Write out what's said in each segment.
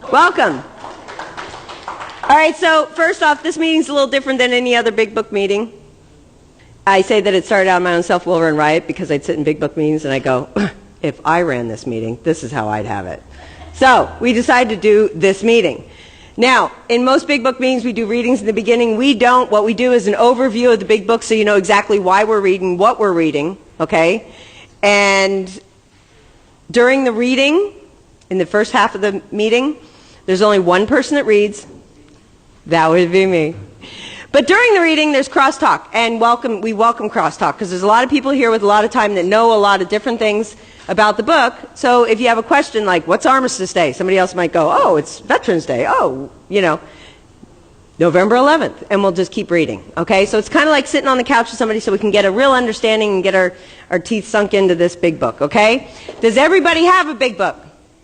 Welcome. All right, so first off, this meeting's a little different than any other big book meeting. I say that it started out of my own self-will run riot because I'd sit in big book meetings and I go, if I ran this meeting, this is how I'd have it. So we decided to do this meeting. Now, in most big book meetings, we do readings in the beginning. We don't. What we do is an overview of the big book so you know exactly why we're reading, what we're reading, okay? And during the reading, in the first half of the meeting, there's only one person that reads. That would be me. But during the reading, there's crosstalk, and we welcome crosstalk because there's a lot of people here with a lot of time that know a lot of different things about the book. So if you have a question like, what's Armistice Day? Somebody else might go, oh, it's Veterans Day. Oh, November 11th, and we'll just keep reading. Okay, so it's kind of like sitting on the couch with somebody so we can get a real understanding and get our teeth sunk into this big book. Okay, does everybody have a big book?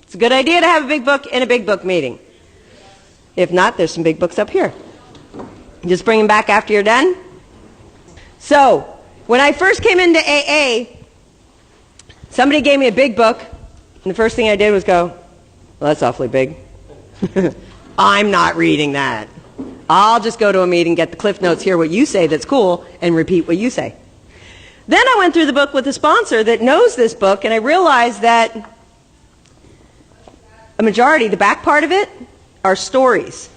It's a good idea to have a big book in a big book meeting. If not, there's some big books up here. Just bring them back after you're done. So, when I first came into AA, somebody gave me a big book, and the first thing I did was go, well, that's awfully big. I'm not reading that. I'll just go to a meeting, get the cliff notes, hear what you say that's cool, and repeat what you say. Then I went through the book with a sponsor that knows this book, and I realized that a majority, the back part of it, are stories.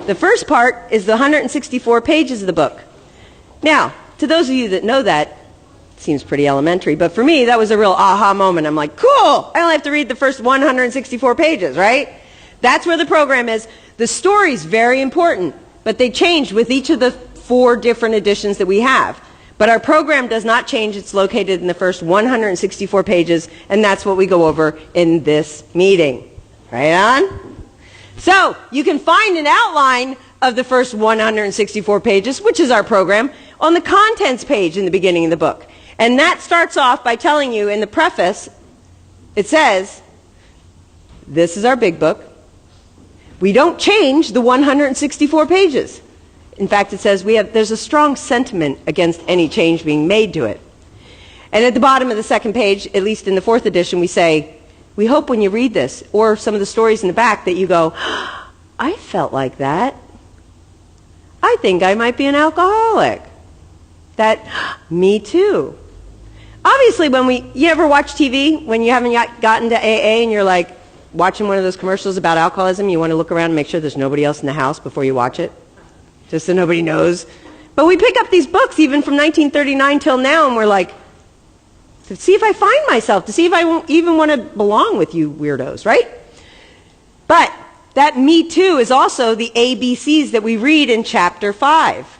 The first part is the 164 pages of the book. Now, to those of you that know that, it seems pretty elementary, but for me, that was a real aha moment. I'm like, cool! I only have to read the first 164 pages, right? That's where the program is. The story's very important, but they changed with each of the 4 different editions that we have. But our program does not change. It's located in the first 164 pages, and that's what we go over in this meeting. Right on? So, you can find an outline of the first 164 pages, which is our program, on the contents page in the beginning of the book. And that starts off by telling you in the preface, it says, this is our big book. We don't change the 164 pages. In fact, it says there's a strong sentiment against any change being made to it. And at the bottom of the second page, at least in the 4th edition, we say, we hope when you read this, or some of the stories in the back, that you go, I felt like that. I think I might be an alcoholic. Me too. Obviously, you ever watch TV when you haven't yet gotten to AA and you're like watching one of those commercials about alcoholism, you want to look around and make sure there's nobody else in the house before you watch it, just so nobody knows. But we pick up these books even from 1939 till now, and we're like, to see if I find myself, to see if I won't even want to belong with you weirdos, right? But that me too is also the ABCs that we read in chapter 5.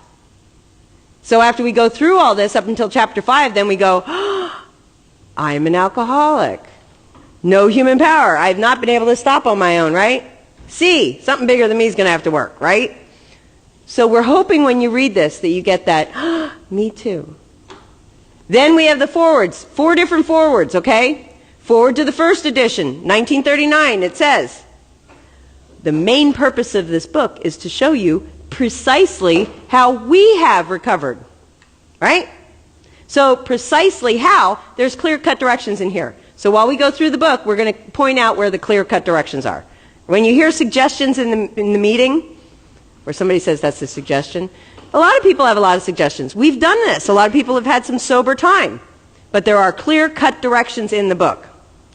So after we go through all this up until chapter 5, then we go, I am an alcoholic. No human power. I've not been able to stop on my own, right? C, something bigger than me is going to have to work, right? So we're hoping when you read this that you get that, me too. Then we have the forwards, 4 different forwards, okay? Forward to the first edition, 1939, it says, the main purpose of this book is to show you precisely how we have recovered, right? So precisely how, there's clear-cut directions in here. So while we go through the book, we're going to point out where the clear-cut directions are. When you hear suggestions in the meeting, where somebody says that's a suggestion, a lot of people have a lot of suggestions. We've done this. A lot of people have had some sober time. But there are clear-cut directions in the book.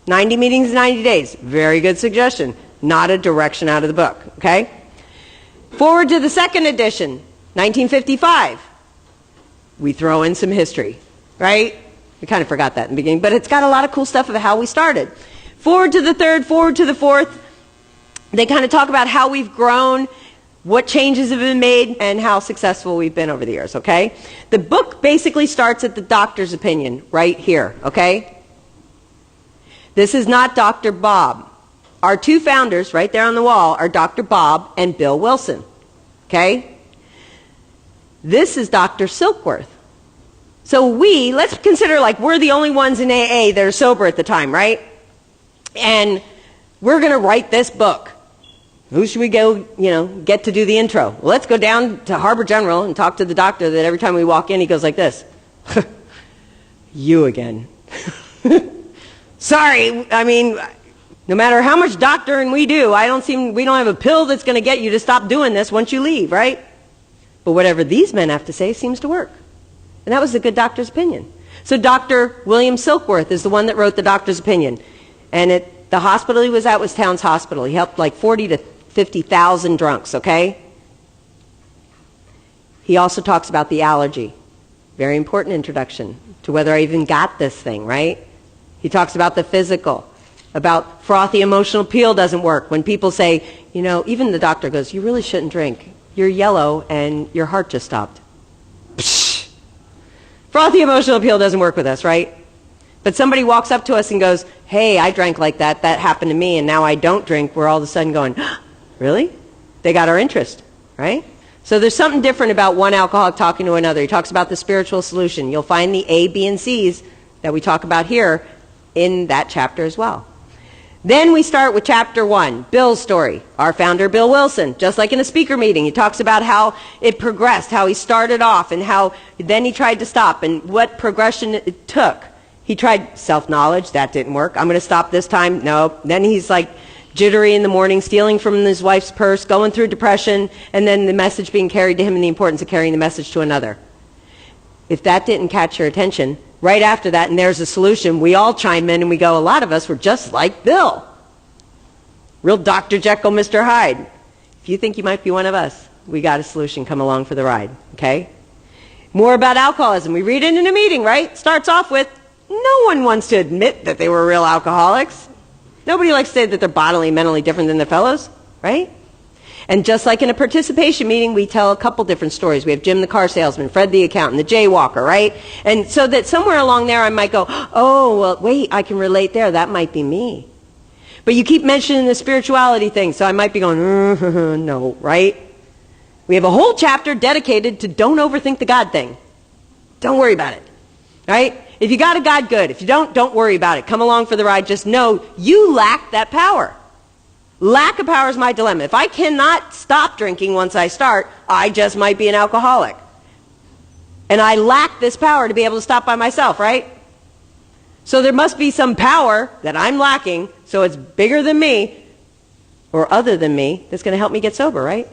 90 meetings in 90 days. Very good suggestion. Not a direction out of the book. Okay? Forward to the second edition, 1955. We throw in some history. Right? We kind of forgot that in the beginning. But it's got a lot of cool stuff of how we started. Forward to the third, forward to the fourth. They kind of talk about how we've grown, what changes have been made, and how successful we've been over the years, okay? The book basically starts at the doctor's opinion, right here, okay? This is not Dr. Bob. Our 2 founders, right there on the wall, are Dr. Bob and Bill Wilson, okay? This is Dr. Silkworth. So let's consider like we're the only ones in AA that are sober at the time, right? And we're going to write this book. Who should we go, get to do the intro? Well, let's go down to Harbor General and talk to the doctor that every time we walk in, he goes like this. You again. Sorry, No matter how much doctoring we do, we don't have a pill that's going to get you to stop doing this once you leave, right? But whatever these men have to say seems to work. And that was the good doctor's opinion. So Dr. William Silkworth is the one that wrote the doctor's opinion. And the hospital he was at was Towns Hospital. He helped like 40 to 50,000 drunks, okay? He also talks about the allergy. Very important introduction to whether I even got this thing, right? He talks about the physical, about frothy emotional appeal doesn't work. When people say, you know, even the doctor goes, you really shouldn't drink. You're yellow and your heart just stopped. Psh! Frothy emotional appeal doesn't work with us, right? But somebody walks up to us and goes, hey, I drank like that. That happened to me and now I don't drink. We're all of a sudden going, really? They got our interest, right? So there's something different about one alcoholic talking to another. He talks about the spiritual solution. You'll find the A, B, and C's that we talk about here in that chapter as well. Then we start with chapter 1, Bill's story. Our founder, Bill Wilson, just like in a speaker meeting, he talks about how it progressed, how he started off, and how then he tried to stop, and what progression it took. He tried self-knowledge. That didn't work. I'm going to stop this time. No. Then he's like jittery in the morning, stealing from his wife's purse, going through depression, and then the message being carried to him and the importance of carrying the message to another. If that didn't catch your attention, right after that, and there's a solution, we all chime in and we go, a lot of us were just like Bill. Real Dr. Jekyll, Mr. Hyde. If you think you might be one of us, we got a solution. Come along for the ride, okay? More about alcoholism. We read it in a meeting, right? Starts off with, no one wants to admit that they were real alcoholics. Nobody likes to say that they're bodily and mentally different than their fellows, right? And just like in a participation meeting, we tell a couple different stories. We have Jim the car salesman, Fred the accountant, the jaywalker, right? And so that somewhere along there I might go, oh, well, wait, I can relate there. That might be me. But you keep mentioning the spirituality thing, so I might be going, no, right? We have a whole chapter dedicated to don't overthink the God thing. Don't worry about it, right? If you got a God, good. If you don't worry about it. Come along for the ride. Just know you lack that power. Lack of power is my dilemma. If I cannot stop drinking once I start, I just might be an alcoholic. And I lack this power to be able to stop by myself, right? So there must be some power that I'm lacking, so it's bigger than me, or other than me, that's going to help me get sober, right?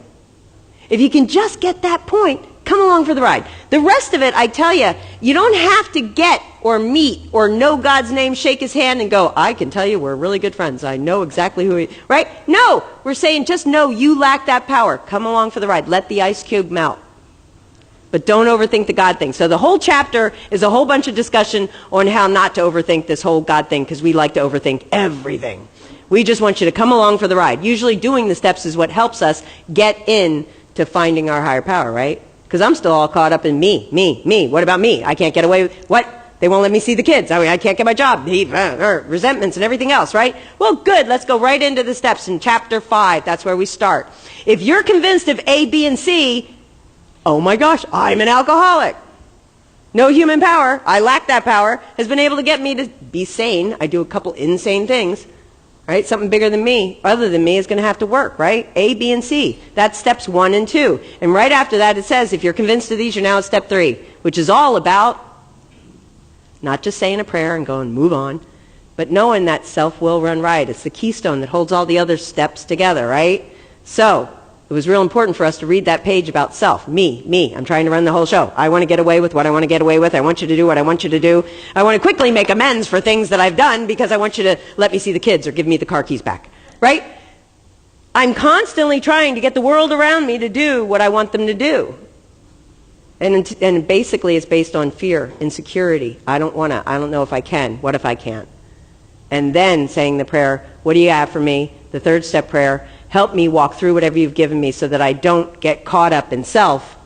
If you can just get that point, come along for the ride. The rest of it, I tell you, you don't have to get or meet or know God's name, shake his hand and go, I can tell you we're really good friends. I know exactly who he is, right? No, we're saying just know you lack that power. Come along for the ride. Let the ice cube melt. But don't overthink the God thing. So the whole chapter is a whole bunch of discussion on how not to overthink this whole God thing, because we like to overthink everything. We just want you to come along for the ride. Usually doing the steps is what helps us get in to finding our higher power, right? Because I'm still all caught up in me. What about me? I can't get away with what? They won't let me see the kids. I can't get my job. Resentments and everything else, right? Well, good. Let's go right into the steps in chapter 5. That's where we start. If you're convinced of A, B, and C, oh my gosh, I'm an alcoholic. No human power, I lack that power, has been able to get me to be sane. I do a couple insane things, right? Something bigger than me, other than me, is going to have to work, right? A, B, and C. That's steps 1 and 2. And right after that it says, if you're convinced of these, you're now at step 3, which is all about not just saying a prayer and going, move on, but knowing that self will run riot. It's the keystone that holds all the other steps together, right? So it was real important for us to read that page about self. Me. I'm trying to run the whole show. I want to get away with what I want to get away with. I want you to do what I want you to do. I want to quickly make amends for things that I've done because I want you to let me see the kids or give me the car keys back, right? I'm constantly trying to get the world around me to do what I want them to do. And basically it's based on fear, insecurity. I don't know if I can. What if I can't? And then saying the prayer, what do you have for me? The 3rd step prayer, help me walk through whatever you've given me so that I don't get caught up in self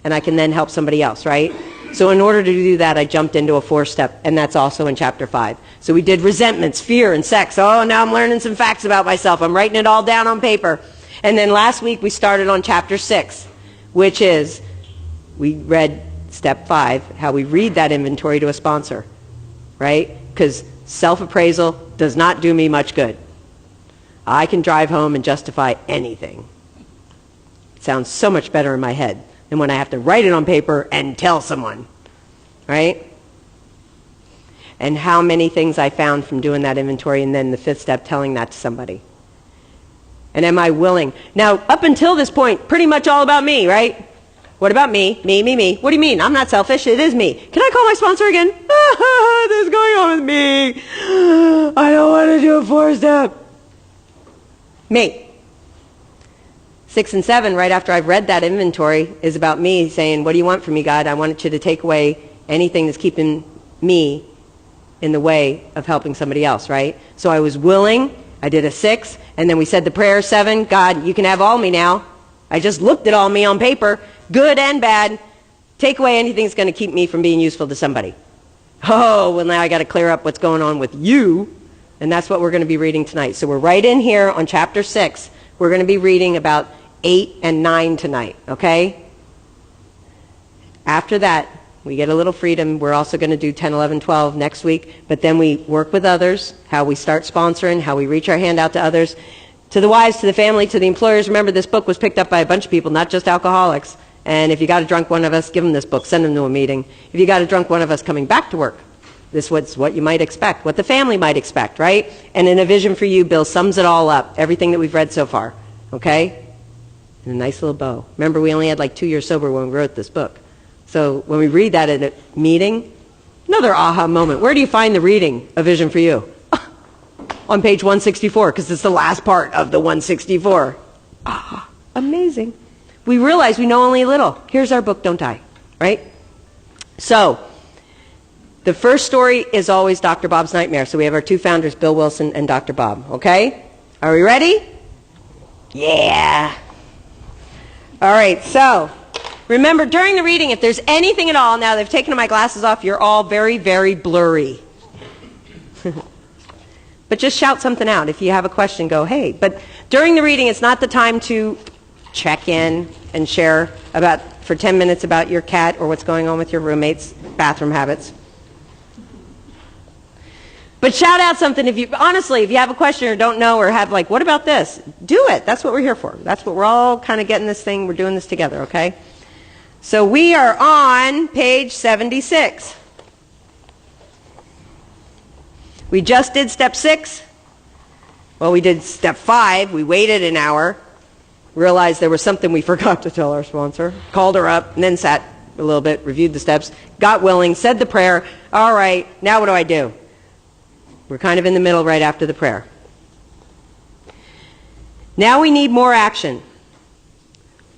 and I can then help somebody else, right? So in order to do that, I jumped into a 4th step, and that's also in chapter 5. So we did resentments, fear, and sex. Oh, now I'm learning some facts about myself. I'm writing it all down on paper. And then last week we started on chapter 6, which is, we read step 5, how we read that inventory to a sponsor, right? Because self-appraisal does not do me much good. I can drive home and justify anything. It sounds so much better in my head than when I have to write it on paper and tell someone, right? and how many things I found from doing that inventory, and then the fifth step, telling that to somebody. And am I willing? Now, up until this point, pretty much all about me, right? What about me? Me, me, me. What do you mean? I'm not selfish. It is me. Can I call my sponsor again? This is going on with me. I don't want to do a 4-step. Me. 6 and 7, right after I've read that inventory, is about me saying, what do you want from me, God? I want you to take away anything that's keeping me in the way of helping somebody else, right? So I was willing. I did a 6, and then we said the prayer 7. God, you can have all me now. I just looked at all me on paper, good and bad. Take away anything that's going to keep me from being useful to somebody. Oh, well, now I got to clear up what's going on with you, and that's what we're going to be reading tonight. So we're right in here on chapter 6. We're going to be reading about 8 and 9 tonight, okay? After that, we get a little freedom. We're also going to do 10, 11, 12 next week, but then we work with others, how we start sponsoring, how we reach our hand out to others, to the wives, to the family, to the employers. Remember, this book was picked up by a bunch of people, not just alcoholics. And if you got a drunk one of us, give them this book, send them to a meeting. If you got a drunk one of us coming back to work, this was what you might expect, what the family might expect, right? And in A Vision for You, Bill sums it all up, everything that we've read so far, okay? In a nice little bow. Remember, we only had like 2 years sober when we wrote this book. So when we read that at a meeting, another aha moment. Where do you find the reading, A Vision for You? On page 164, because it's the last part of the 164. Ah, amazing. We realize we know only a little. Here's our book, Don't Die, right? So the first story is always Dr. Bob's Nightmare. So we have our 2 founders, Bill Wilson and Dr. Bob, okay? Are we ready? Yeah. All right, so remember, during the reading, if there's anything at all, now they've taken my glasses off, you're all very, very blurry. But just shout something out. If you have a question, go, hey. But during the reading, it's not the time to check in and share for 10 minutes about your cat or what's going on with your roommate's bathroom habits. But shout out something. Honestly, if you have a question or don't know or have what about this? Do it. That's what we're here for. That's what we're all kind of getting this thing. We're doing this together, okay? So we are on page 76. We just did step 6. Well, we did step 5. We waited an hour, realized there was something we forgot to tell our sponsor, called her up, and then sat a little bit, reviewed the steps, got willing, said the prayer. All right, now what do I do? We're kind of in the middle right after the prayer. Now we need more action,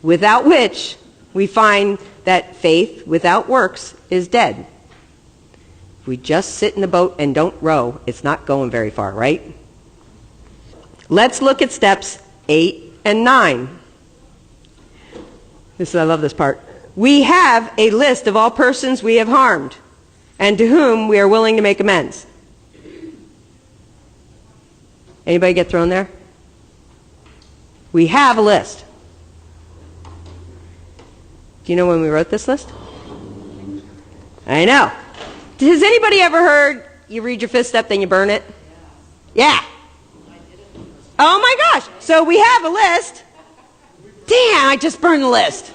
without which we find that faith without works is dead. If we just sit in the boat and don't row, it's not going very far, right? Let's look at steps 8 and 9. I love this part. We have a list of all persons we have harmed and to whom we are willing to make amends. Anybody get thrown there? We have a list. Do you know when we wrote this list? I know. Has anybody ever heard you read your 5th step, then you burn it? Yeah. Oh my gosh. So we have a list. Damn, I just burned the list.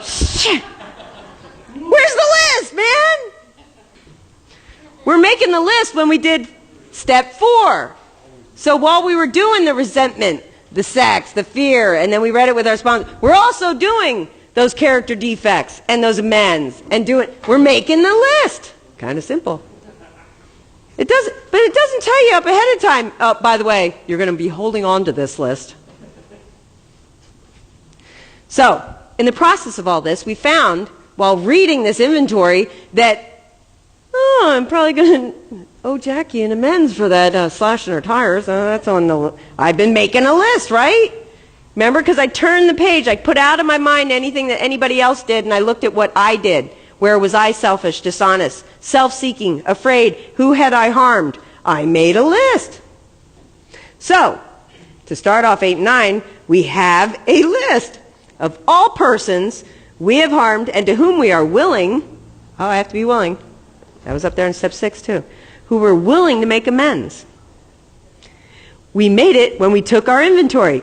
Shit. Where's the list, man? We're making the list when we did step 4. So while we were doing the resentment, the sex, the fear, and then we read it with our sponsor, we're also doing those character defects and those amends and we're making the list. Kind of simple. But it doesn't tell you up ahead of time, oh, by the way, you're going to be holding on to this list. So, in the process of all this, we found, while reading this inventory, that, I'm probably going to owe Jackie an amends for that slashing her tires. That's on the I've been making a list, right? Remember, because I turned the page, I put out of my mind anything that anybody else did, and I looked at what I did. Where was I selfish, dishonest, self-seeking, afraid? Who had I harmed? I made a list. So, to start off 8 and 9, we have a list of all persons we have harmed and to whom we are willing, I have to be willing, that was up there in step 6 too, who were willing to make amends. We made it when we took our inventory.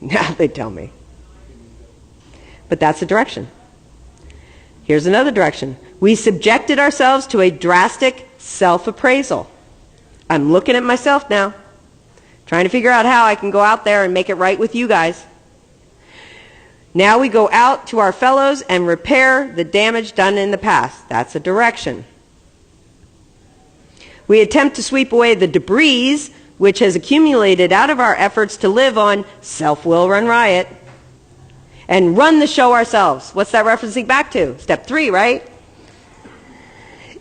Now they tell me. But that's the direction. Here's another direction. We subjected ourselves to a drastic self-appraisal. I'm looking at myself now, trying to figure out how I can go out there and make it right with you guys. Now we go out to our fellows and repair the damage done in the past. That's a direction. We attempt to sweep away the debris which has accumulated out of our efforts to live on self-will run riot and run the show ourselves. What's that referencing back to? Step 3, right?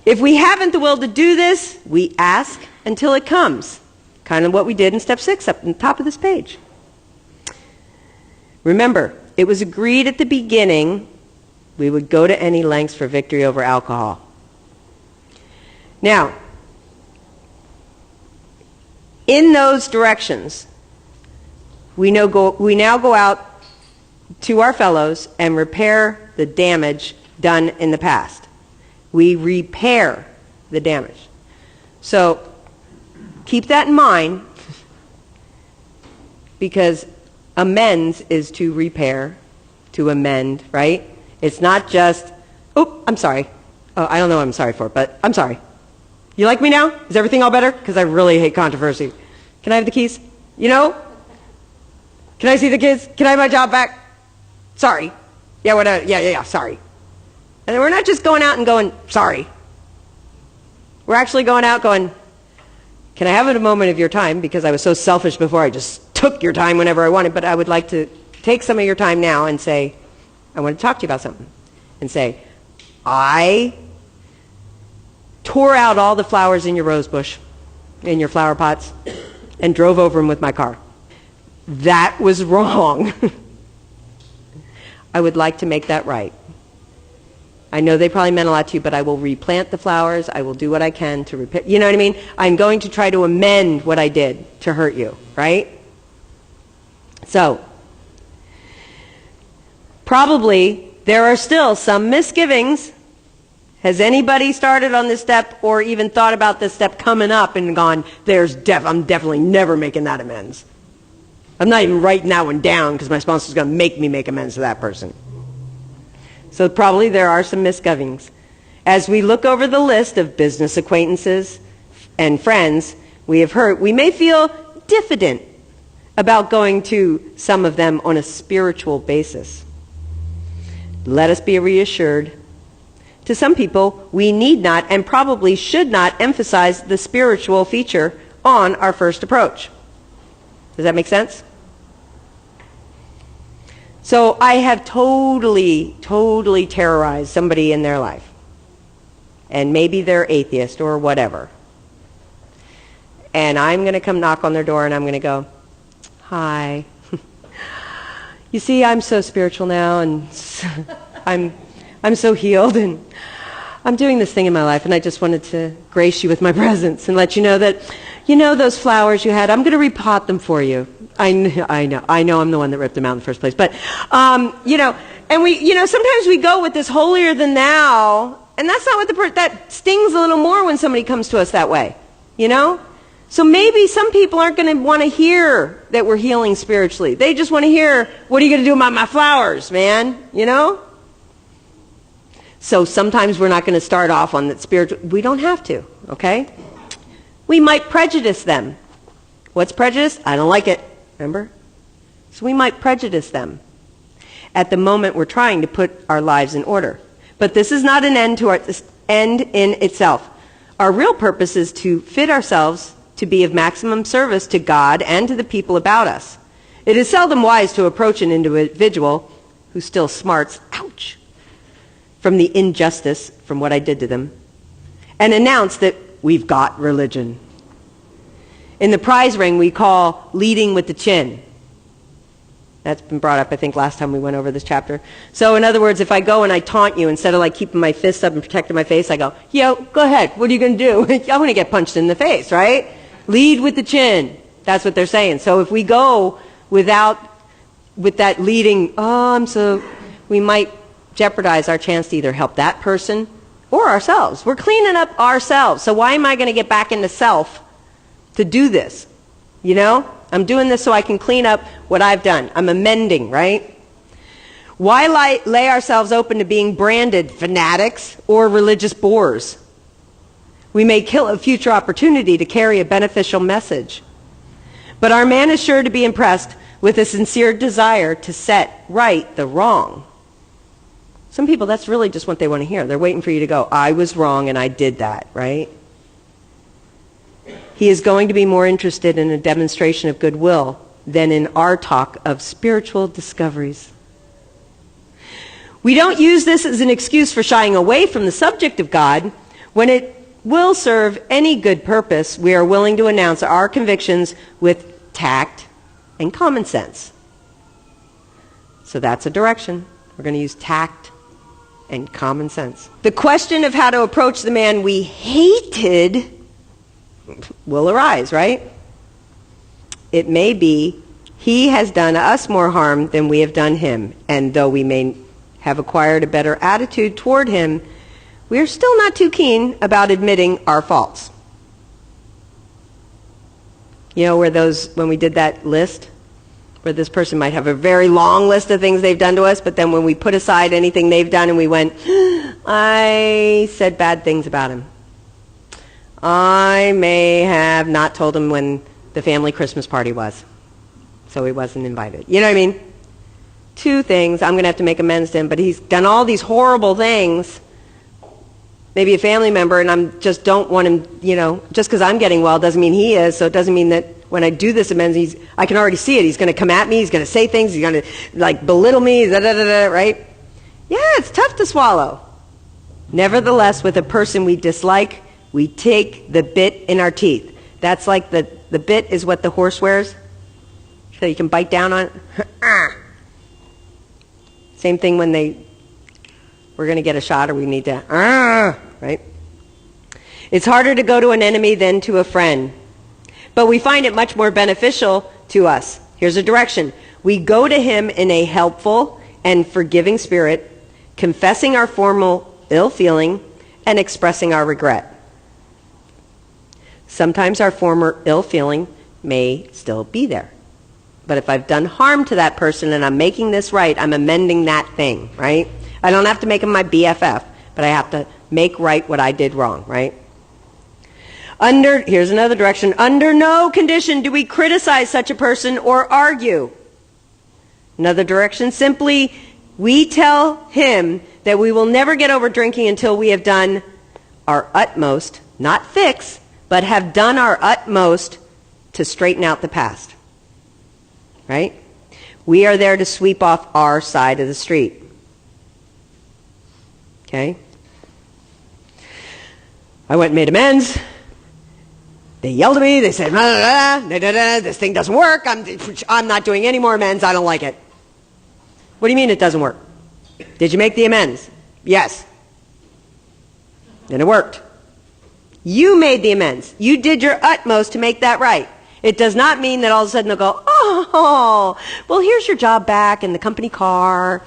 If we haven't the will to do this, we ask until it comes. Kind of what we did in step 6 up on the top of this page. Remember, it was agreed at the beginning we would go to any lengths for victory over alcohol. Now, in those directions, we now go out to our fellows and repair the damage done in the past. We repair the damage. So keep that in mind, because amends is to repair, to amend, right? It's not just, oh, I'm sorry. Oh, I don't know what I'm sorry for, but I'm sorry. You like me now? Is everything all better? Because I really hate controversy. Can I have the keys? You know? Can I see the kids? Can I have my job back? Sorry. Yeah, whatever. Yeah, sorry. And then we're not just going out and going, sorry. We're actually going out going, can I have a moment of your time? Because I was so selfish before, I just took your time whenever I wanted, but I would like to take some of your time now and say, I want to talk to you about something. And say, I tore out all the flowers in your rose bush, in your flower pots, and drove over them with my car. That was wrong. I would like to make that right. I know they probably meant a lot to you, but I will replant the flowers. I will do what I can to repair. You know what I mean? I'm going to try to amend what I did to hurt you, right? So, probably there are still some misgivings. Has anybody started on this step or even thought about this step coming up and gone, I'm definitely never making that amends. I'm not even writing that one down because my sponsor is going to make me make amends to that person. So probably there are some misgivings. As we look over the list of business acquaintances and friends we have hurt, we may feel diffident about going to some of them on a spiritual basis. Let us be reassured. To some people, we need not and probably should not emphasize the spiritual feature on our first approach. Does that make sense? So I have totally terrorized somebody in their life. And maybe they're atheist or whatever. And I'm going to come knock on their door and I'm going to go, hi. You see, I'm so spiritual now and I'm so healed and I'm doing this thing in my life and I just wanted to grace you with my presence and let you know that, you know those flowers you had, I'm going to repot them for you. I know I'm the one that ripped them out in the first place. But, and sometimes we go with this holier than thou, and that's not what that stings a little more when somebody comes to us that way, you know? So maybe some people aren't going to want to hear that we're healing spiritually. They just want to hear, what are you going to do about my flowers, man? You know? So sometimes we're not going to start off on that spiritual. We don't have to, okay? We might prejudice them. What's prejudice? I don't like it. Remember? So we might prejudice them at the moment we're trying to put our lives in order. But this is not an end in itself. Our real purpose is to fit ourselves to be of maximum service to God and to the people about us. It is seldom wise to approach an individual who still smarts, ouch, from the injustice from what I did to them, and announce that we've got religion. In the prize ring, we call leading with the chin. That's been brought up, I think, last time we went over this chapter. So in other words, if I go and I taunt you, instead of like keeping my fists up and protecting my face, I go, yo, go ahead. What are you going to do? I'm going to get punched in the face, right? Lead with the chin. That's what they're saying. So if we go with that leading, we might jeopardize our chance to either help that person or ourselves. We're cleaning up ourselves. So why am I going to get back into self to do this? You know? I'm doing this so I can clean up what I've done. I'm amending, right? Why lay ourselves open to being branded fanatics or religious bores? We may kill a future opportunity to carry a beneficial message. But our man is sure to be impressed with a sincere desire to set right the wrong. Some people, that's really just what they want to hear. They're waiting for you to go, I was wrong and I did that, right? He is going to be more interested in a demonstration of goodwill than in our talk of spiritual discoveries. We don't use this as an excuse for shying away from the subject of God. When it will serve any good purpose, we are willing to announce our convictions with tact and common sense. So that's a direction. We're going to use tact and common sense. The question of how to approach the man we hated will arise, right? It may be he has done us more harm than we have done him, and though we may have acquired a better attitude toward him, we are still not too keen about admitting our faults. You know, when we did that list, where this person might have a very long list of things they've done to us, but then when we put aside anything they've done and we went, I said bad things about him. I may have not told him when the family Christmas party was, so he wasn't invited. You know what I mean? 2 things, I'm going to have to make amends to him, but he's done all these horrible things, maybe a family member, and I just don't want him, you know, just because I'm getting well doesn't mean he is, so it doesn't mean that when I do this amends, I can already see it. He's going to come at me, he's going to say things, he's going to, like, belittle me, right? Yeah, it's tough to swallow. Nevertheless, with a person we dislike, we take the bit in our teeth. That's like the bit is what the horse wears, so you can bite down on it. Same thing when we're going to get a shot or we need to, right? It's harder to go to an enemy than to a friend, but we find it much more beneficial to us. Here's a direction. We go to him in a helpful and forgiving spirit, confessing our former ill feeling and expressing our regret. Sometimes our former ill feeling may still be there. But if I've done harm to that person and I'm making this right, I'm amending that thing, right? I don't have to make him my BFF, but I have to make right what I did wrong, right? Here's another direction. Under no condition do we criticize such a person or argue. Another direction, simply we tell him that we will never get over drinking until we have done our utmost, not fix, but have done our utmost to straighten out the past. Right? We are there to sweep off our side of the street. Okay? I went and made amends. They yelled at me. They said, this thing doesn't work. I'm not doing any more amends. I don't like it. What do you mean it doesn't work? Did you make the amends? Yes. Then it worked. You made the amends. You did your utmost to make that right. It does not mean that all of a sudden they'll go, oh, well, here's your job back in the company car,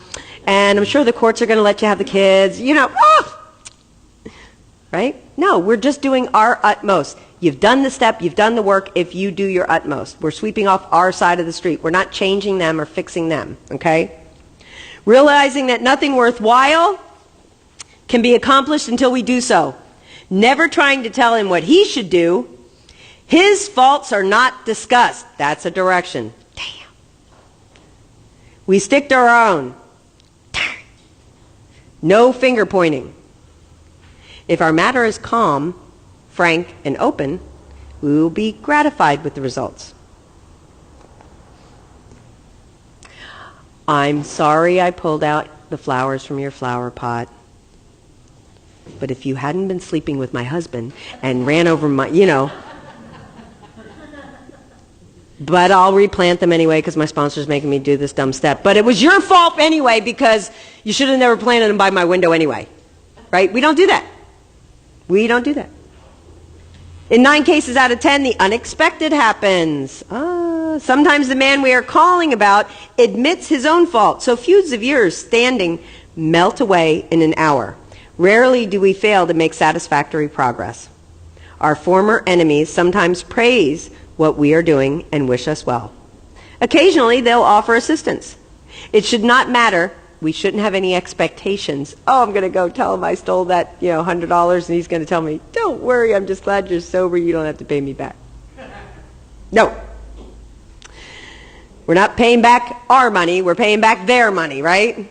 and I'm sure the courts are going to let you have the kids, you know, right? No, we're just doing our utmost. You've done the step, you've done the work if you do your utmost. We're sweeping off our side of the street. We're not changing them or fixing them, okay? Realizing that nothing worthwhile can be accomplished until we do so. Never trying to tell him what he should do. His faults are not discussed. That's a direction. Damn. We stick to our own. No finger pointing. If our matter is calm, frank, and open, we will be gratified with the results. I'm sorry I pulled out the flowers from your flower pot. But if you hadn't been sleeping with my husband and ran over my, you know. But I'll replant them anyway because my sponsor's making me do this dumb step. But it was your fault anyway because you should have never planted them by my window anyway. Right? We don't do that. We don't do that. In 9 cases out of 10, the unexpected happens. Sometimes the man we are calling about admits his own fault. So feuds of years standing melt away in an hour. Rarely do we fail to make satisfactory progress. Our former enemies sometimes praise what we are doing and wish us well. Occasionally, they'll offer assistance. It should not matter We shouldn't have any expectations. Oh, I'm going to go tell him I stole that, $100, and he's going to tell me, don't worry, I'm just glad you're sober. You don't have to pay me back. No. We're not paying back our money. We're paying back their money, right?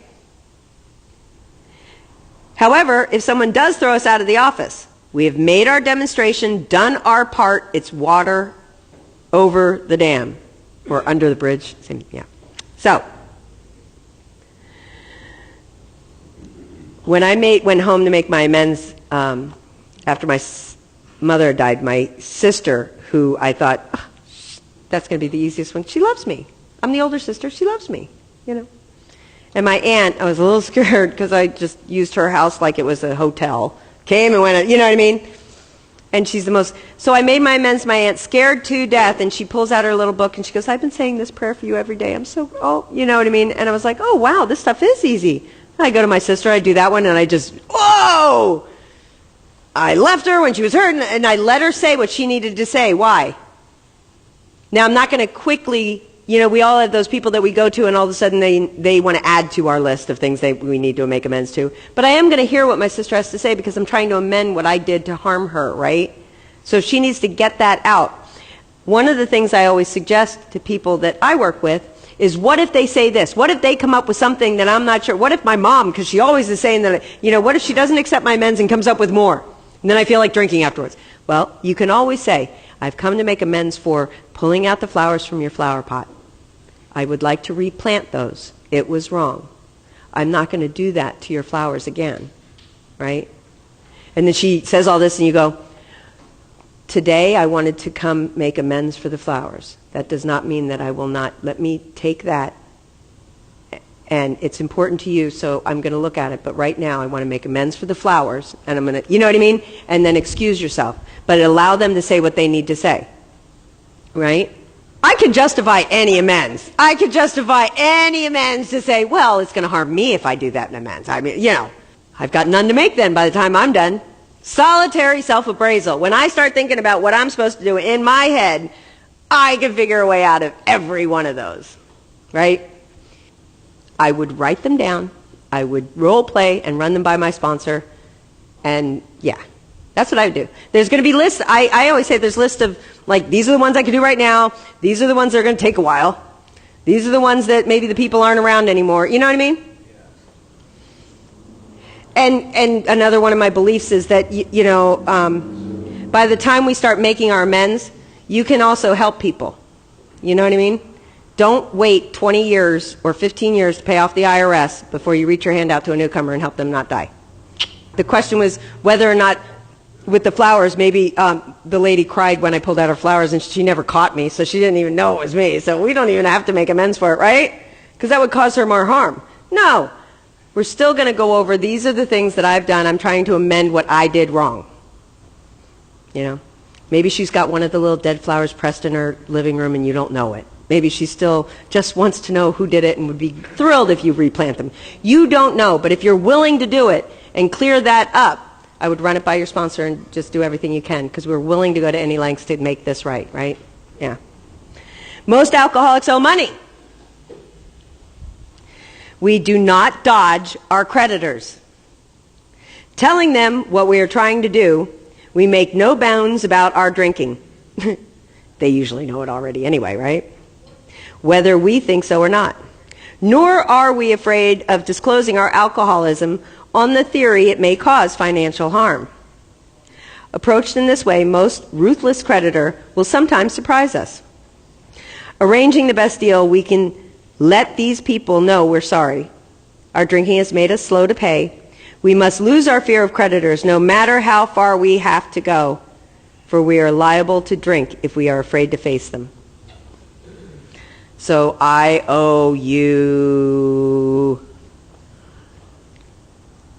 However, if someone does throw us out of the office, we have made our demonstration, done our part. It's water over the dam or under the bridge. Yeah. So, when I went home to make my amends after my mother died, my sister, who I thought, oh, that's going to be the easiest one, she loves me. I'm the older sister. She loves me, And my aunt, I was a little scared because I just used her house like it was a hotel. Came and went, you know what I mean? And she's the most... So I made my amends to my aunt, scared to death, and she pulls out her little book and she goes, I've been saying this prayer for you every day. I'm so... Oh, you know what I mean? And I was like, oh, wow, this stuff is easy. And I go to my sister, I do that one, and I just... Whoa! I left her when she was hurt, and I let her say what she needed to say. Why? Now, I'm not going to quickly... we all have those people that we go to and all of a sudden they want to add to our list of things we need to make amends to. But I am going to hear what my sister has to say because I'm trying to amend what I did to harm her, right? So she needs to get that out. One of the things I always suggest to people that I work with is, what if they say this? What if they come up with something that I'm not sure? What if my mom, because she always is saying that, what if she doesn't accept my amends and comes up with more? And then I feel like drinking afterwards. Well, you can always say, I've come to make amends for pulling out the flowers from your flower pot. I would like to replant those. It was wrong. I'm not going to do that to your flowers again, right? And then she says all this and you go, today I wanted to come make amends for the flowers. That does not mean that I will not. Let me take that, and it's important to you, so I'm going to look at it. But right now I want to make amends for the flowers, and I'm going to, you know what I mean? And then excuse yourself. But allow them to say what they need to say, right? I could justify any amends. I could justify any amends to say, well, it's going to harm me if I do that in amends. I mean, I've got none to make then by the time I'm done. Solitary self-appraisal. When I start thinking about what I'm supposed to do in my head, I can figure a way out of every one of those, right? I would write them down. I would role play and run them by my sponsor. And yeah, that's what I would do. There's going to be lists. I always say there's lists of, like, these are the ones I can do right now. These are the ones that are going to take a while. These are the ones that maybe the people aren't around anymore. You know what I mean? And another one of my beliefs is that, by the time we start making our amends, you can also help people. You know what I mean? Don't wait 20 years or 15 years to pay off the IRS before you reach your hand out to a newcomer and help them not die. The question was whether or not, with the flowers, maybe the lady cried when I pulled out her flowers and she never caught me, so she didn't even know it was me. So we don't even have to make amends for it, right? Because that would cause her more harm. No. We're still going to go over, these are the things that I've done. I'm trying to amend what I did wrong. Maybe she's got one of the little dead flowers pressed in her living room and you don't know it. Maybe she still just wants to know who did it and would be thrilled if you replant them. You don't know, but if you're willing to do it and clear that up, I would run it by your sponsor and just do everything you can, because we're willing to go to any lengths to make this right? Yeah. Most alcoholics owe money. We do not dodge our creditors. Telling them what we are trying to do, we make no bounds about our drinking. They usually know it already anyway, right? Whether we think so or not. Nor are we afraid of disclosing our alcoholism on the theory it may cause financial harm. Approached in this way, most ruthless creditor will sometimes surprise us. Arranging the best deal, we can let these people know we're sorry. Our drinking has made us slow to pay. We must lose our fear of creditors no matter how far we have to go, for we are liable to drink if we are afraid to face them. So I owe you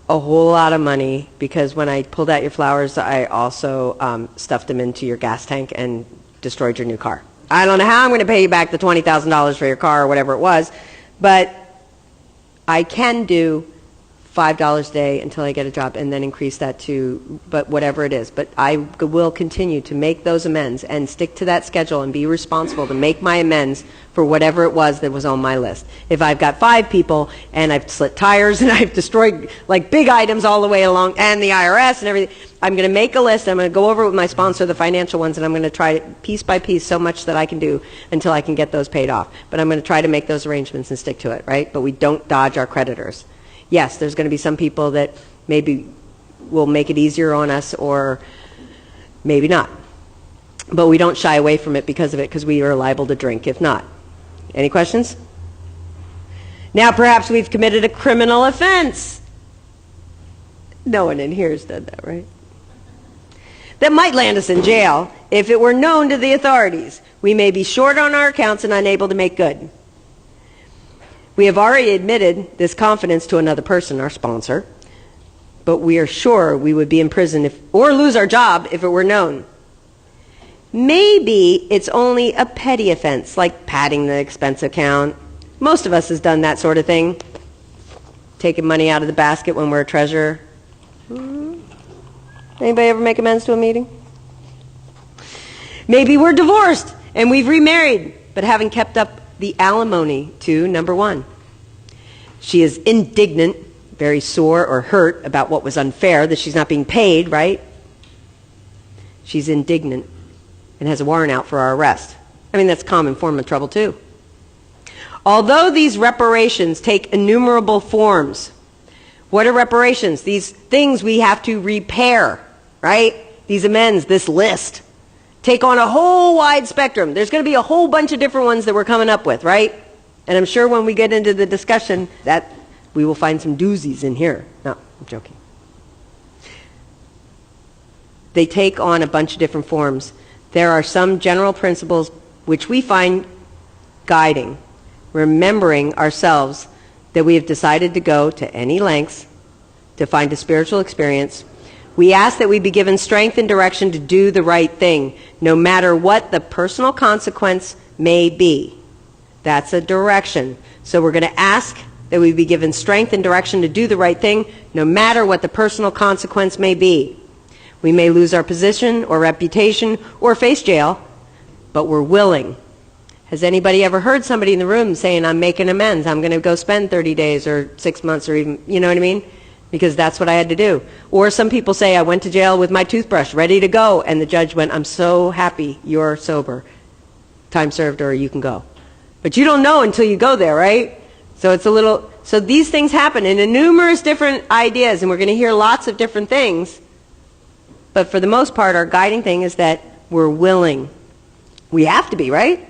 a whole lot of money because when I pulled out your flowers, I also stuffed them into your gas tank and destroyed your new car. I don't know how I'm going to pay you back the $20,000 for your car or whatever it was, but I can do $5 a day until I get a job, and then increase that to, but whatever it is. But I will continue to make those amends and stick to that schedule and be responsible to make my amends for whatever it was that was on my list. If I've got 5 people and I've slit tires and I've destroyed like big items all the way along, and the IRS and everything, I'm going to make a list. I'm going to go over it with my sponsor, the financial ones, and I'm going to try piece by piece so much that I can do until I can get those paid off. But I'm going to try to make those arrangements and stick to it, right? But we don't dodge our creditors. Yes, there's going to be some people that maybe will make it easier on us, or maybe not. But we don't shy away from it because of it, because we are liable to drink if not. Any questions? Now perhaps we've committed a criminal offense. No one in here has done that, right? That might land us in jail if it were known to the authorities. We may be short on our accounts and unable to make good. We have already admitted this confidence to another person, our sponsor, but we are sure we would be in prison or lose our job if it were known. Maybe it's only a petty offense, like padding the expense account. Most of us has done that sort of thing, taking money out of the basket when we're a treasurer. Anybody ever make amends to a meeting? Maybe we're divorced and we've remarried, but haven't kept up the alimony to number 1. She is indignant, very sore or hurt about what was unfair, that she's not being paid, right? She's indignant and has a warrant out for our arrest. I mean, that's a common form of trouble too. Although these reparations take innumerable forms, what are reparations? These things we have to repair, right? These amends, this list, take on a whole wide spectrum. There's going to be a whole bunch of different ones that we're coming up with, right? And I'm sure when we get into the discussion that we will find some doozies in here. No, I'm joking. They take on a bunch of different forms. There are some general principles which we find guiding, remembering ourselves that we have decided to go to any lengths to find a spiritual experience. We ask that we be given strength and direction to do the right thing, no matter what the personal consequence may be. That's a direction. So we're going to ask that we be given strength and direction to do the right thing, no matter what the personal consequence may be. We may lose our position or reputation or face jail, but we're willing. Has anybody ever heard somebody in the room saying, I'm making amends, I'm going to go spend 30 days or 6 months or even, you know what I mean? Because that's what I had to do. Or some people say, I went to jail with my toothbrush ready to go, and the judge went, I'm so happy you're sober. Time served, or you can go. But you don't know until you go there, right? So it's a little, so these things happen in numerous different ideas, and we're going to hear lots of different things. But for the most part, our guiding thing is that we're willing. We have to be, right?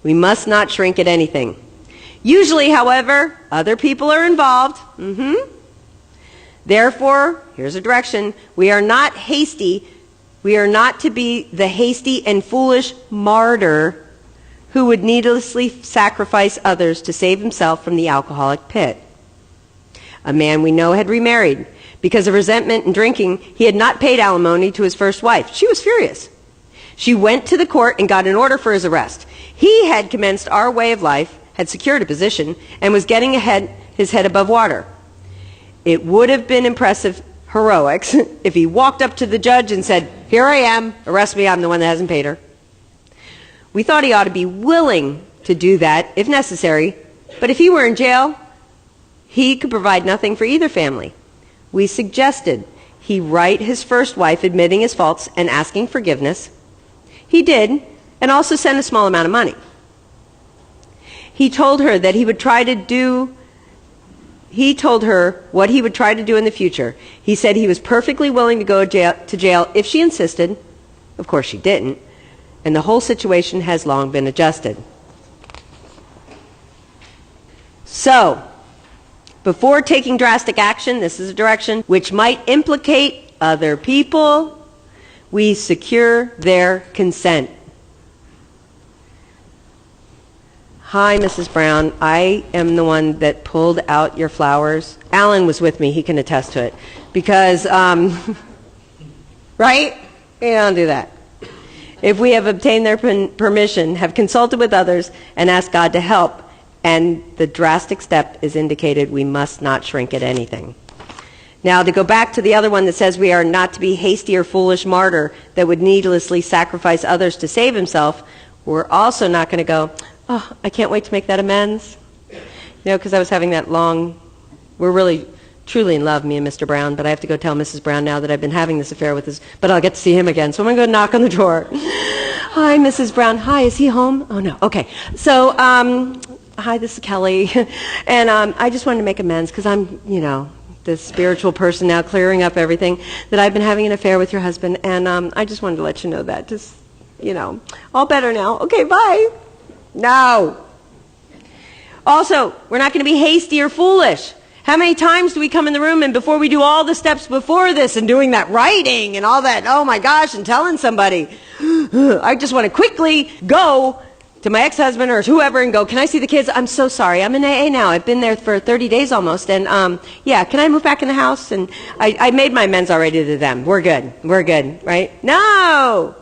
We must not shrink at anything. Usually, however, other people are involved. Therefore, here's a direction. We are not hasty. We are not to be the hasty and foolish martyr who would needlessly sacrifice others to save himself from the alcoholic pit. A man we know had remarried. Because of resentment and drinking, he had not paid alimony to his first wife. She was furious. She went to the court and got an order for his arrest. He had commenced our way of life, had secured a position, and was getting his head above water. It would have been impressive heroics if he walked up to the judge and said, here I am, arrest me, I'm the one that hasn't paid her. We thought he ought to be willing to do that if necessary, but if he were in jail, he could provide nothing for either family. We suggested he write his first wife admitting his faults and asking forgiveness. He did, and also sent a small amount of money. He told her that he would try to do what he would try to do in the future. He said he was perfectly willing to go to jail if she insisted. Of course she didn't. And the whole situation has long been adjusted. So, before taking drastic action, this is a direction which might implicate other people, we secure their consent. Hi, Mrs. Brown. I am the one that pulled out your flowers. Alan was with me. He can attest to it. Because, right? You don't do that. If we have obtained their permission, have consulted with others, and asked God to help, And the drastic step is indicated: we must not shrink at anything. Now, to go back to the other one that says we are not to be hasty or foolish martyr that would needlessly sacrifice others to save himself, we're also not going to go, oh, I can't wait to make that amends. You know, because I was having that long, we're really truly in love, me and Mr. Brown, but I have to go tell Mrs. Brown now that I've been having this affair with but I'll get to see him again. So I'm going to go knock on the door. Hi, Mrs. Brown. Hi, is he home? Oh, no. Okay. So, hi, this is Kelly. And I just wanted to make amends because I'm, this spiritual person now, clearing up everything, that I've been having an affair with your husband, and I just wanted to let you know that. Just, all better now. Okay, bye. No. Also, we're not going to be hasty or foolish. How many times do we come in the room and before we do all the steps before this and doing that writing and all that, oh my gosh, and telling somebody, I just want to quickly go to my ex-husband or whoever and go, can I see the kids? I'm so sorry. I'm in AA now. I've been there for 30 days almost. And can I move back in the house? And I made my amends already to them. We're good. We're good, right? No!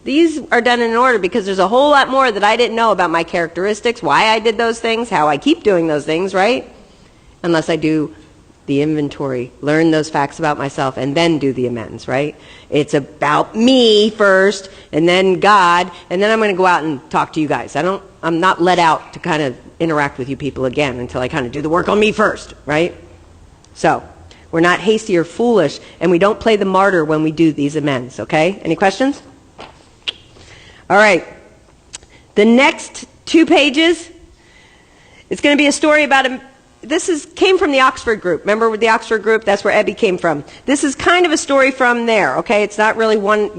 These are done in order because there's a whole lot more that I didn't know about my characteristics, why I did those things, how I keep doing those things, right? Unless I do the inventory, learn those facts about myself, and then do the amends, right? It's about me first, and then God, and then I'm going to go out and talk to you guys. I'm not let out to kind of interact with you people again until I kind of do the work on me first, right? So, we're not hasty or foolish, and we don't play the martyr when we do these amends, okay? Any questions? All right. The next 2 pages, it's going to be a story about came from the Oxford group. Remember with the Oxford group? That's where Ebby came from. This is kind of a story from there, okay? It's not really one,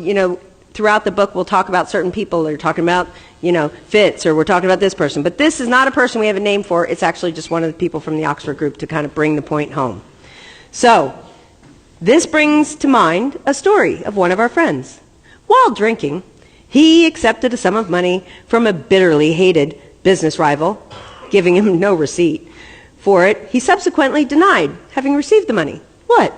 throughout the book we'll talk about certain people. They're talking about, Fitz, or we're talking about this person. But this is not a person we have a name for. It's actually just one of the people from the Oxford group to kind of bring the point home. So, this brings to mind a story of one of our friends. While drinking, he accepted a sum of money from a bitterly hated business rival, giving him no receipt for it. He subsequently denied having received the money. What?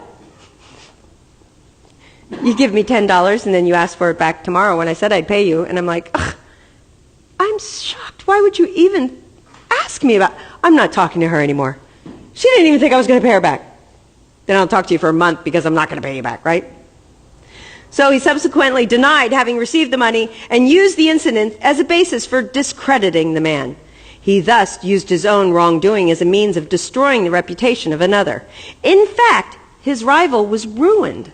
You give me $10 and then you ask for it back tomorrow when I said I'd pay you. And I'm like, ugh, I'm shocked. Why would you even ask me about... I'm not talking to her anymore. She didn't even think I was going to pay her back. Then I'll talk to you for a month because I'm not going to pay you back, right? So he subsequently denied having received the money and used the incident as a basis for discrediting the man. He thus used his own wrongdoing as a means of destroying the reputation of another. In fact, his rival was ruined.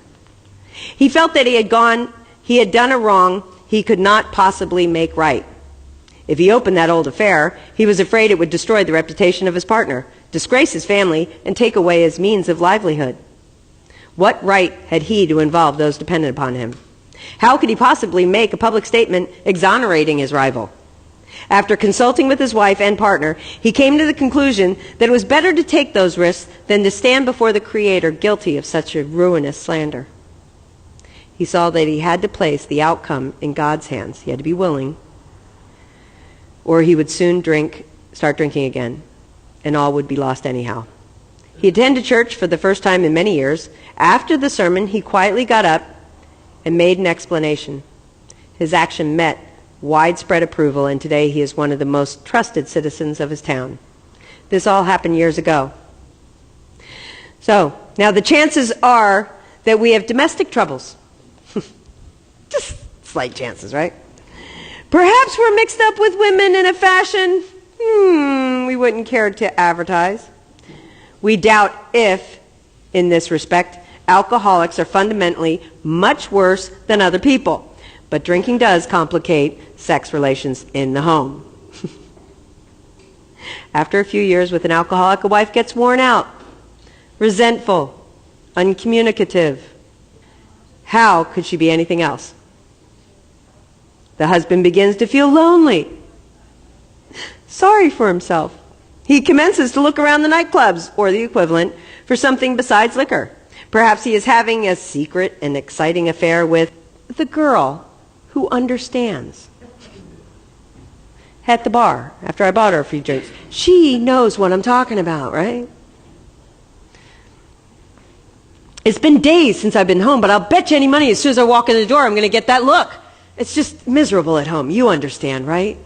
He felt that he had done a wrong he could not possibly make right. If he opened that old affair, he was afraid it would destroy the reputation of his partner, disgrace his family, and take away his means of livelihood. What right had he to involve those dependent upon him? How could he possibly make a public statement exonerating his rival? After consulting with his wife and partner, he came to the conclusion that it was better to take those risks than to stand before the Creator guilty of such a ruinous slander. He saw that he had to place the outcome in God's hands. He had to be willing, or he would soon start drinking again, and all would be lost anyhow. He attended church for the first time in many years. After the sermon, he quietly got up and made an explanation. His action met widespread approval, and today he is one of the most trusted citizens of his town. This all happened years ago. So, now the chances are that we have domestic troubles. Just slight chances, right? Perhaps we're mixed up with women in a fashion we wouldn't care to advertise. We doubt if, in this respect, alcoholics are fundamentally much worse than other people. But drinking does complicate sex relations in the home. After a few years with an alcoholic, a wife gets worn out, resentful, uncommunicative. How could she be anything else? The husband begins to feel lonely, sorry for himself. He commences to look around the nightclubs, or the equivalent, for something besides liquor. Perhaps he is having a secret and exciting affair with the girl who understands. At the bar, after I bought her a few drinks. She knows what I'm talking about, right? It's been days since I've been home, but I'll bet you any money as soon as I walk in the door, I'm going to get that look. It's just miserable at home. You understand, right?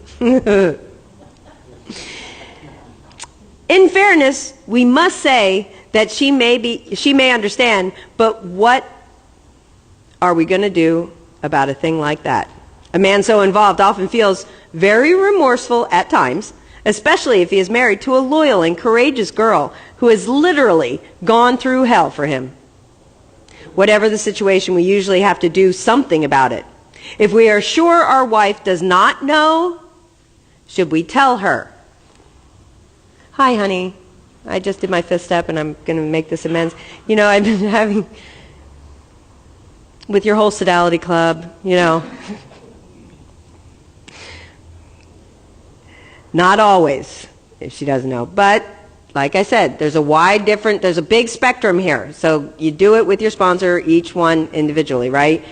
In fairness, we must say that she may understand, but what are we going to do about a thing like that? A man so involved often feels very remorseful at times, especially if he is married to a loyal and courageous girl who has literally gone through hell for him. Whatever the situation, we usually have to do something about it. If we are sure our wife does not know, should we tell her? Hi, honey. I just did my fifth step and I'm going to make this amends. You know, I've been having, with your whole Fidelity Club, you know. Not always, if she doesn't know. But, like I said, there's a big spectrum here. So you do it with your sponsor, each one individually, right?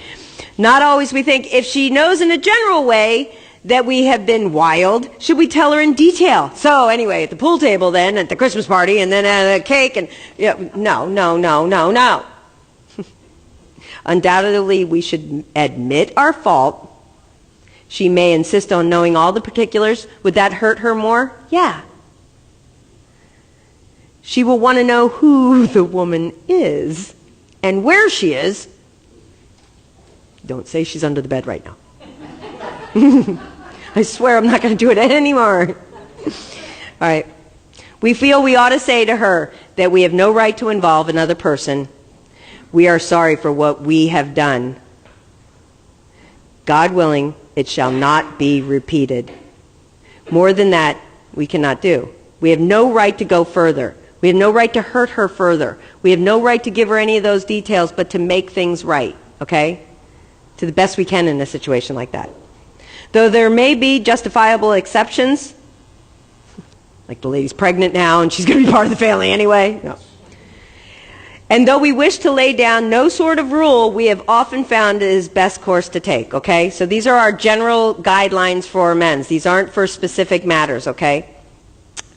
Not always we think, if she knows in a general way that we have been wild, should we tell her in detail? So anyway, at the pool table then, at the Christmas party, and then at a cake, and no. Undoubtedly, we should admit our fault. She may insist on knowing all the particulars. Would that hurt her more? Yeah. She will want to know who the woman is and where she is. Don't say she's under the bed right now. I swear I'm not going to do it anymore. All right. We feel we ought to say to her that we have no right to involve another person. We are sorry for what we have done. God willing, it shall not be repeated. More than that, we cannot do. We have no right to go further. We have no right to hurt her further. We have no right to give her any of those details, but to make things right, okay? To the best we can in a situation like that. Though there may be justifiable exceptions, like the lady's pregnant now and she's going to be part of the family anyway. No. And though we wish to lay down no sort of rule, we have often found it is best course to take, okay? So these are our general guidelines for amends. These aren't for specific matters, okay?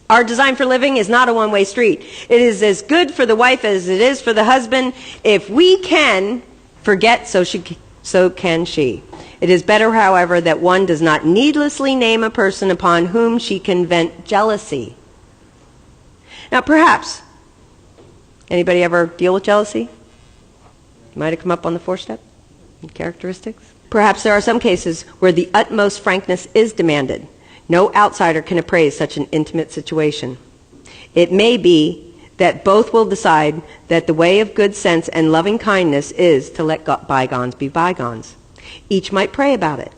Our design for living is not a one-way street. It is as good for the wife as it is for the husband. If we can forget, so can she. It is better, however, that one does not needlessly name a person upon whom she can vent jealousy. Now, perhaps, anybody ever deal with jealousy? Might have come up on the 4-step characteristics. Perhaps there are some cases where the utmost frankness is demanded. No outsider can appraise such an intimate situation. It may be that both will decide that the way of good sense and loving kindness is to let bygones be bygones. Each might pray about it,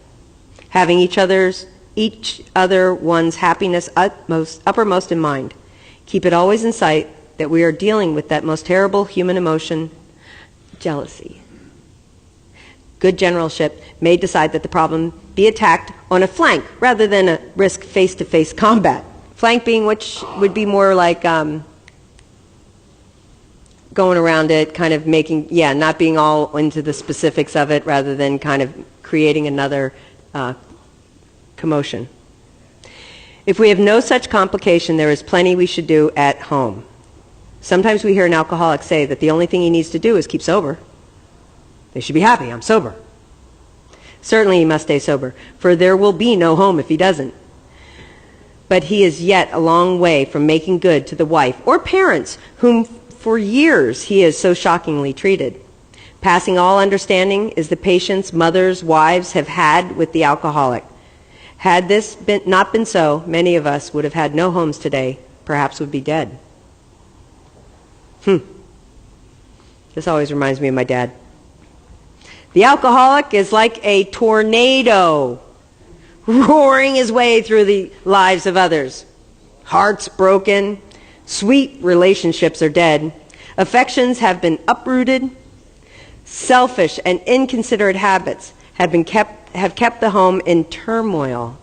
having each other one's happiness uppermost in mind. Keep it always in sight that we are dealing with that most terrible human emotion, jealousy. Good generalship may decide that the problem be attacked on a flank rather than risk face-to-face combat. Flank being which would be more like going around it, kind of making, not being all into the specifics of it rather than kind of creating another commotion. If we have no such complication, there is plenty we should do at home. Sometimes we hear an alcoholic say that the only thing he needs to do is keep sober. They should be happy, I'm sober. Certainly he must stay sober, for there will be no home if he doesn't. But he is yet a long way from making good to the wife or parents whom for years he has so shockingly treated. Passing all understanding is the patience mothers, wives have had with the alcoholic. Had this not been so, many of us would have had no homes today, perhaps would be dead. This always reminds me of my dad. The alcoholic is like a tornado roaring his way through the lives of others. Hearts broken, sweet relationships are dead, affections have been uprooted, selfish and inconsiderate habits have kept the home in turmoil.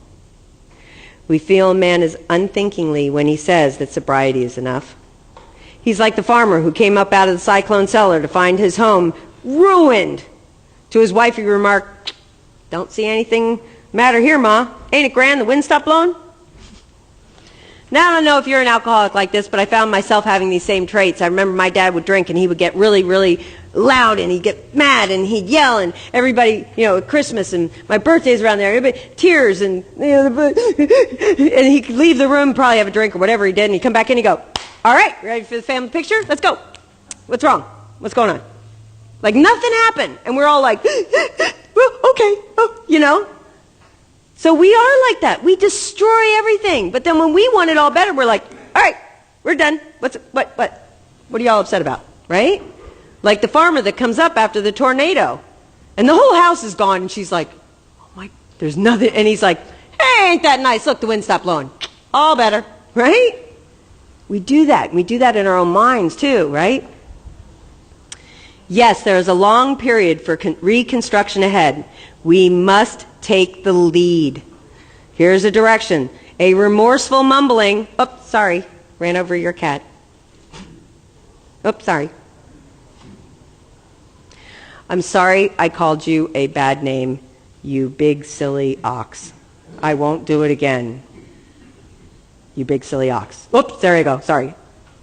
We feel a man is unthinkingly when he says that sobriety is enough. He's like the farmer who came up out of the cyclone cellar to find his home ruined. To his wife he remarked, "Don't see anything matter here, Ma. Ain't it grand the wind stopped blowing?" Now, I don't know if you're an alcoholic like this, but I found myself having these same traits. I remember my dad would drink, and he would get really, really loud, and he'd get mad, and he'd yell, and everybody, at Christmas, and my birthday's around there, everybody, tears, and, and he could leave the room, probably have a drink or whatever he did, and he'd come back in and he'd go, all right, ready for the family picture? Let's go. What's wrong? What's going on? Like nothing happened, and we're all like, well, okay, So we are like that. We destroy everything. But then when we want it all better, we're like, all right, we're done. What are y'all upset about, right? Like the farmer that comes up after the tornado, and the whole house is gone, and she's like, oh my, there's nothing. And he's like, hey, ain't that nice? Look, the wind stopped blowing. All better, right? We do that. We do that in our own minds too, right? Yes, there is a long period for reconstruction ahead. We must take the lead. Here's a direction. A remorseful mumbling. Oops, sorry. Ran over your cat. Oops, sorry. I'm sorry I called you a bad name, you big silly ox. I won't do it again. You big silly ox. Oops, there you go. Sorry.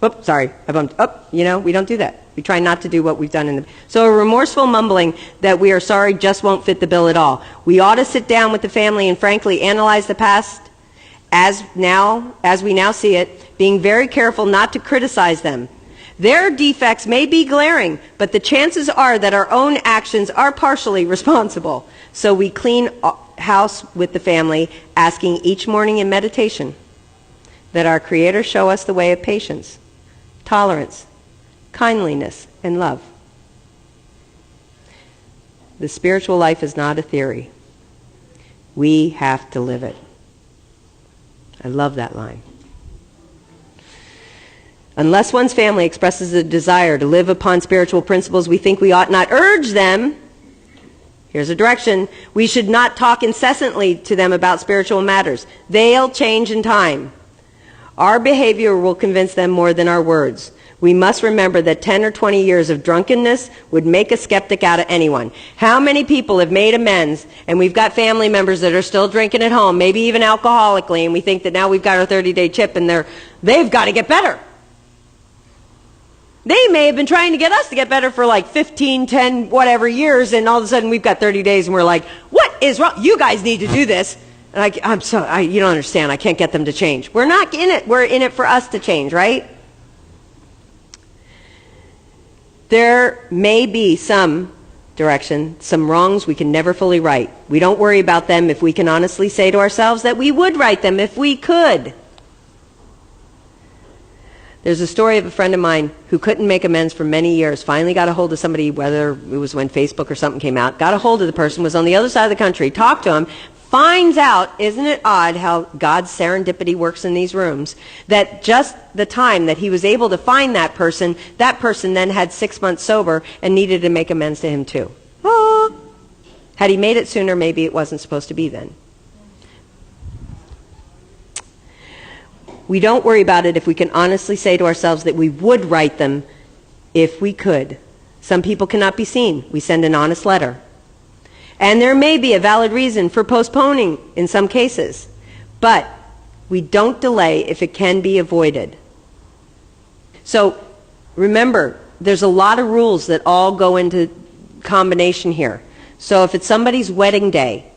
Oops, sorry. I bumped. We don't do that. We try not to do what we've done in the... So a remorseful mumbling that we are sorry just won't fit the bill at all. We ought to sit down with the family and frankly analyze the past as we now see it, being very careful not to criticize them. Their defects may be glaring, but the chances are that our own actions are partially responsible. So we clean house with the family, asking each morning in meditation that our Creator show us the way of patience, tolerance, kindliness, and love. The spiritual life is not a theory. We have to live it. I love that line. Unless one's family expresses a desire to live upon spiritual principles, we think we ought not urge them. Here's a direction. We should not talk incessantly to them about spiritual matters. They'll change in time. Our behavior will convince them more than our words. We must remember that 10 or 20 years of drunkenness would make a skeptic out of anyone. How many people have made amends, and we've got family members that are still drinking at home, maybe even alcoholically, and we think that now we've got our 30-day chip, and they've got to get better. They may have been trying to get us to get better for like 15, 10, whatever years, and all of a sudden we've got 30 days, and we're like, what is wrong? You guys need to do this. And you don't understand. I can't get them to change. We're not in it. We're in it for us to change, right? There may be some wrongs we can never fully right. We don't worry about them if we can honestly say to ourselves that we would right them if we could. There's a story of a friend of mine who couldn't make amends for many years, finally got a hold of somebody, whether it was when Facebook or something came out, got a hold of the person, was on the other side of the country, talked to him, finds out, isn't it odd how God's serendipity works in these rooms, that just the time that he was able to find that person then had 6 months sober and needed to make amends to him too. Ah. Had he made it sooner, maybe it wasn't supposed to be then. We don't worry about it if we can honestly say to ourselves that we would right them if we could. Some people cannot be seen. We send an honest letter. And there may be a valid reason for postponing in some cases, but we don't delay if it can be avoided. So remember, there's a lot of rules that all go into combination here. So if it's somebody's wedding day,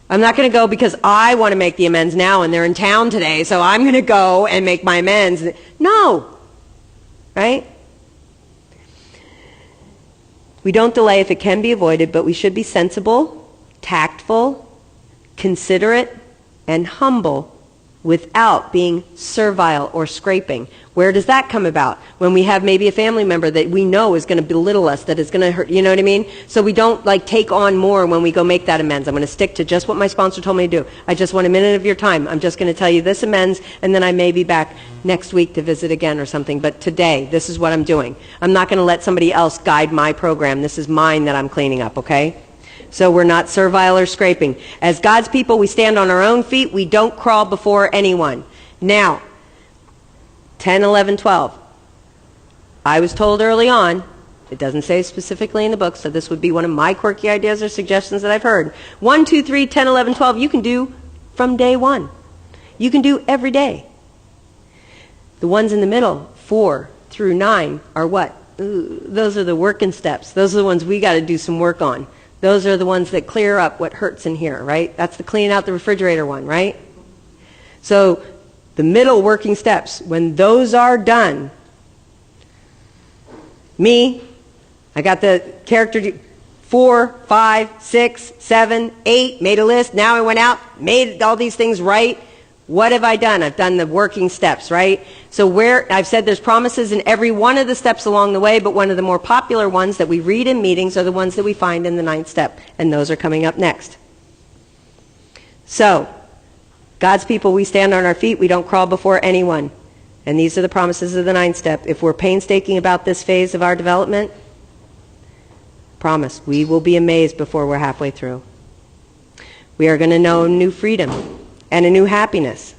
I'm not going to go because I want to make the amends now and they're in town today, so I'm going to go and make my amends. No, right? We don't delay if it can be avoided, but we should be sensible, tactful, considerate, and humble without being servile or scraping. Where does that come about? When we have maybe a family member that we know is going to belittle us, that is going to hurt, you know what I mean? So we don't take on more when we go make that amends. I'm going to stick to just what my sponsor told me to do. I just want a minute of your time. I'm just going to tell you this amends, and then I may be back next week to visit again or something. But today, this is what I'm doing. I'm not going to let somebody else guide my program. This is mine that I'm cleaning up, okay? So we're not servile or scraping. As God's people, we stand on our own feet. We don't crawl before anyone. Now, 10, 11, 12. I was told early on, it doesn't say specifically in the book, so this would be one of my quirky ideas or suggestions that I've heard. 1, 2, 3, 10, 11, 12, you can do from day one. You can do every day. The ones in the middle, 4 through 9, are what? Ooh, those are the working steps. Those are the ones we got to do some work on. Those are the ones that clear up what hurts in here, right? That's the clean out the refrigerator one, right? So the middle working steps, when those are done, I got the character 4, 5, 6, 7, 8, made a list. Now I went out, made all these things right. What have I done? I've done the working steps, right? So I've said there's promises in every one of the steps along the way, but one of the more popular ones that we read in meetings are the ones that we find in the 9th step, and those are coming up next. So, God's people, we stand on our feet, we don't crawl before anyone. And these are the promises of the 9th step. If we're painstaking about this phase of our development, promise, we will be amazed before we're halfway through. We are going to know new freedom and a new happiness.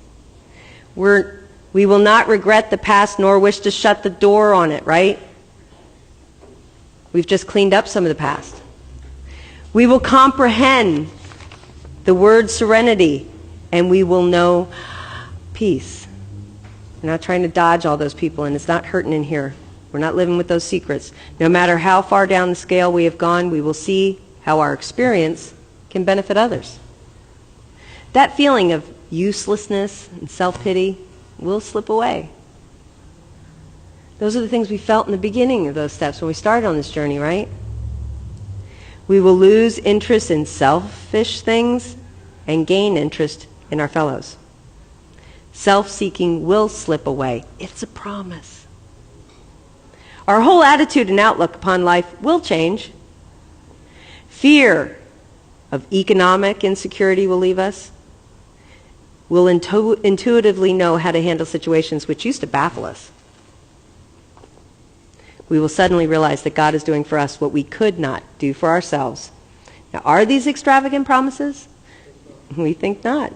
We will not regret the past nor wish to shut the door on it, right? We've just cleaned up some of the past. We will comprehend the word serenity, and we will know peace. We're not trying to dodge all those people, and it's not hurting in here. We're not living with those secrets. No matter how far down the scale we have gone, we will see how our experience can benefit others. That feeling of uselessness and self-pity will slip away. Those are the things we felt in the beginning of those steps when we started on this journey, right? We will lose interest in selfish things and gain interest in our fellows. Self-seeking will slip away. It's a promise. Our whole attitude and outlook upon life will change. Fear of economic insecurity will leave us. We'll intuitively know how to handle situations which used to baffle us. We will suddenly realize that God is doing for us what we could not do for ourselves. Now, are these extravagant promises? We think not.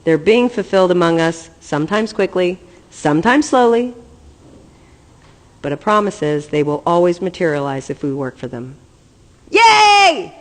They're being fulfilled among us, sometimes quickly, sometimes slowly, but a promise is they will always materialize if we work for them. Yay!